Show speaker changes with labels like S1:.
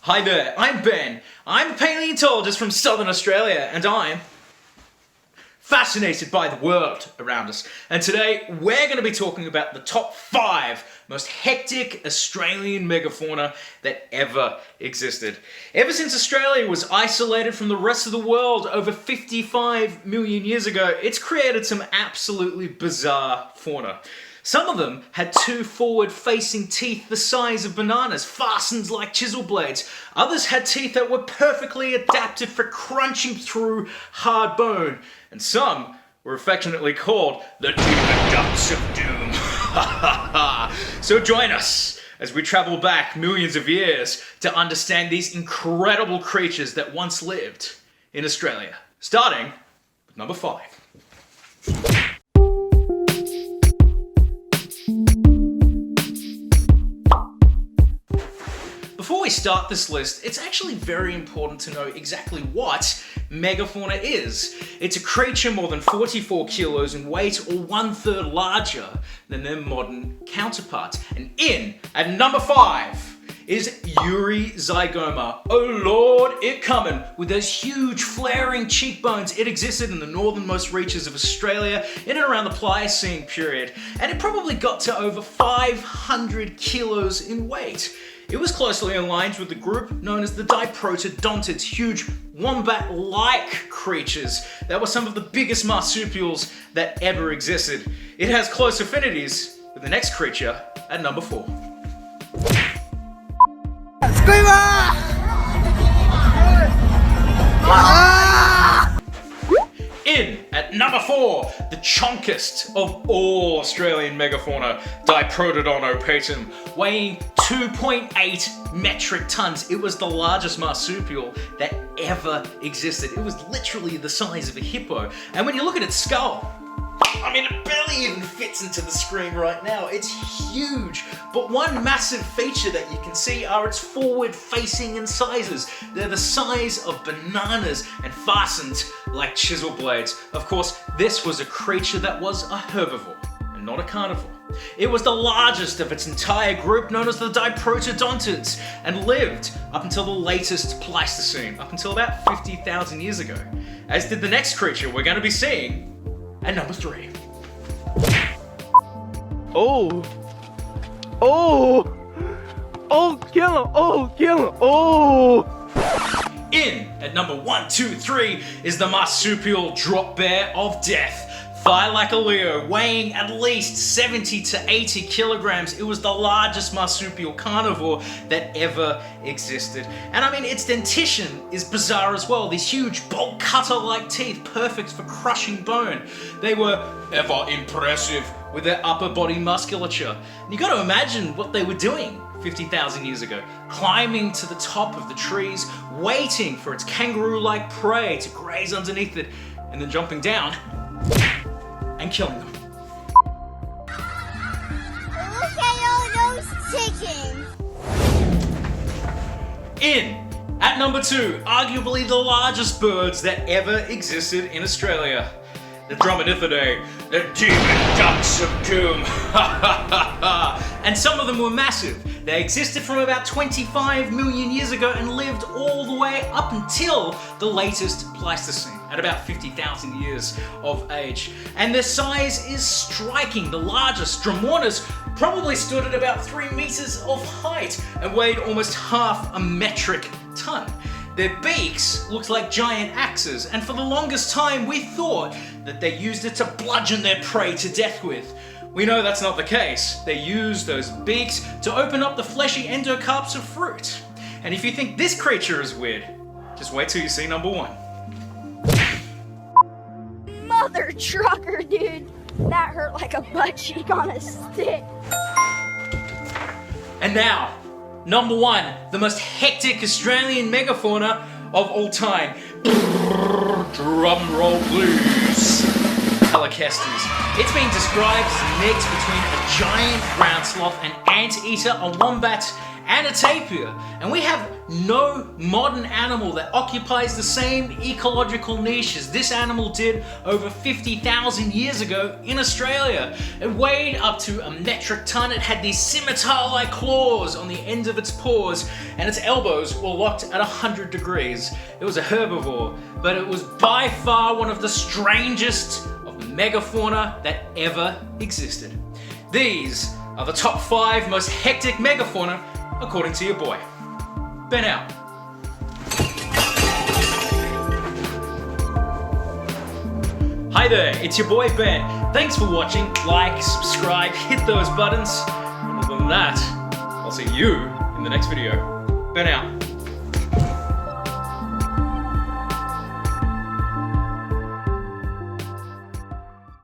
S1: Hi there, I'm Ben. I'm a paleontologist from Southern Australia, and I'm fascinated by the world around us. And today we're going to be talking about the top 5 most hectic Australian megafauna that ever existed. Ever since Australia was isolated from the rest of the world over 55 million years ago, it's created some absolutely bizarre fauna. Some of them had 2 forward-facing teeth the size of bananas, fastened like chisel blades. Others had teeth that were perfectly adapted for crunching through hard bone. And some were affectionately called the Demon Ducks of Doom. So join us as we travel back millions of years to understand these incredible creatures that once lived in Australia. Starting with number 5. Before we start this list, it's actually very important to know exactly what megafauna is. It's a creature more than 44 kilos in weight or 1/3 larger than their modern counterparts. And in at number 5 is Eurysygoma. Oh Lord, it coming with those huge flaring cheekbones. It existed in the northernmost reaches of Australia in and around the Pliocene period, and it probably got to over 500 kilos in weight. It was closely aligned with the group known as the Diprotodontids, huge wombat-like creatures that were some of the biggest marsupials that ever existed. It has close affinities with the next creature at number 4. In at number 4, the chonkest of all Australian megafauna, Diprotodon opatum, weighing 2.8 metric tons. It was the largest marsupial that ever existed. It was literally the size of a hippo. And when you look at its skull, I mean, it barely even fits into the screen right now. It's huge. But one massive feature that you can see are its forward-facing incisors. They're the size of bananas and fastened like chisel blades. Of course, this was a creature that was a herbivore and not a carnivore. It was the largest of its entire group, known as the Diprotodontids, and lived up until the latest Pleistocene, up until about 50,000 years ago. As did the next creature we're going to be seeing at number 3.
S2: Oh, kill him,
S1: In at number 1, 2, 3 is the marsupial drop bear of death. Thigh like a Leo, weighing at least 70 to 80 kilograms. It was the largest marsupial carnivore that ever existed. And I mean, its dentition is bizarre as well. These huge bolt cutter-like teeth, perfect for crushing bone. They were ever impressive with their upper body musculature. And you gotta imagine what they were doing 50,000 years ago. Climbing to the top of the trees, waiting for its kangaroo-like prey to graze underneath it, and then jumping down and killing them.
S3: Look at all those chickens!
S1: In at number 2, arguably the largest birds that ever existed in Australia, the Dromaeotheridae, the Demon Ducks of Doom. And some of them were massive. They existed from about 25 million years ago and lived all the way up until the latest Pleistocene, at about 50,000 years of age. And their size is striking. The largest, Dromornis, probably stood at about 3 meters of height and weighed almost half a metric ton. Their beaks looked like giant axes, and for the longest time we thought that they used it to bludgeon their prey to death with. We know that's not the case. They used those beaks to open up the fleshy endocarps of fruit. And if you think this creature is weird, just wait till you see number 1.
S3: Mother trucker, dude! That hurt like a butt cheek on a stick.
S1: And now, number 1, the most hectic Australian megafauna of all time. Drum roll please. Helicestes. It's been described as a mix between a giant ground sloth, an anteater, a wombat, and a tapir. And we have no modern animal that occupies the same ecological niche as this animal did over 50,000 years ago in Australia. It weighed up to a metric ton. It had these scimitar-like claws on the ends of its paws, and its elbows were locked at 100 degrees. It was a herbivore, but it was by far one of the strangest of megafauna that ever existed. These are the top 5 most hectic megafauna according to your boy. Ben out. Hi there, it's your boy Ben. Thanks for watching. Like, subscribe, hit those buttons. And other than that, I'll see you in the next video. Ben out.